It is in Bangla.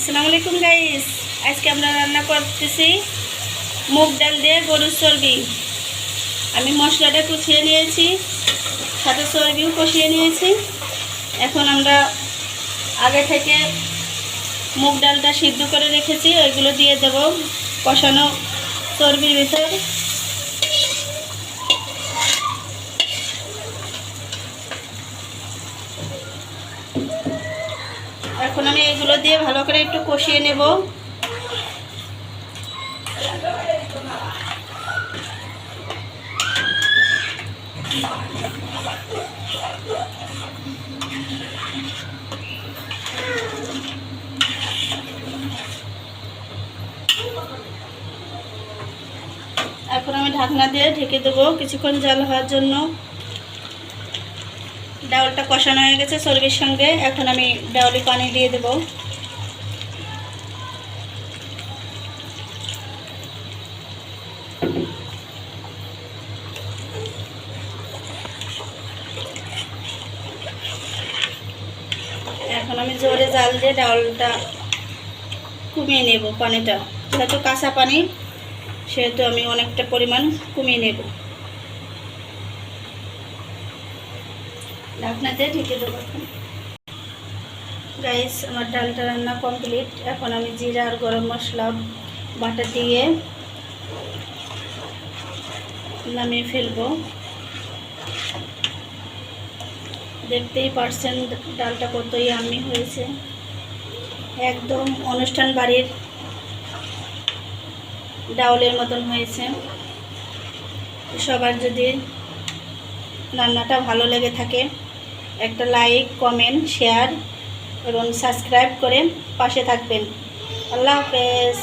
আসসালামু আলাইকুম গাইস, আজকে আমরা রান্না করতেছি মুগ ডাল দিয়ে গরুর চর্বি। আমি মশলাটা কষিয়ে নিয়েছি, সাথে চর্বিও কষিয়ে নিয়েছি। এখন আমরা আগে থেকে মুগ ডালটা সিদ্ধ করে রেখেছি, ওইগুলো দিয়ে দেব কষানো চর্বির ভিতর। এখন আমি এগুলো দিয়ে ভালো করে একটু কষিয়ে নেব। এখন আমি ঢাকনা দিয়ে ঢেকে দেবো কিছুক্ষণ জাল হওয়ার জন্য। ডাউলটা কষানো হয়ে গেছে চর্বির সঙ্গে, এখন আমি ডাউলি পানি দিয়ে দেব। এখন আমি জোরে জাল দিয়ে ডাউলটা কমিয়ে নেব। পানিটা যেহেতু কাঁচা পানি, সেহেতু আমি অনেকটা পরিমাণ কমিয়ে নেব। ঢাকনাতে ঢেকে দেবো। গাইস, আমার ডালটা রান্না কমপ্লিট। এখন আমি জিরা আর গরম মশলা বাটা দিয়ে নামিয়ে ফেলবো। দেখতেই পারছেন ডালটা কত ইয়াম্মি হয়েছে, একদম অনুষ্ঠান বাড়ির ডাউলের মতন হয়েছে। সবার যদি রান্নাটা ভালো লেগে থাকে, একটা লাইক, কমেন্ট, শেয়ার এবং সাবস্ক্রাইব করে পাশে থাকবেন। আল্লাহ হাফেজ।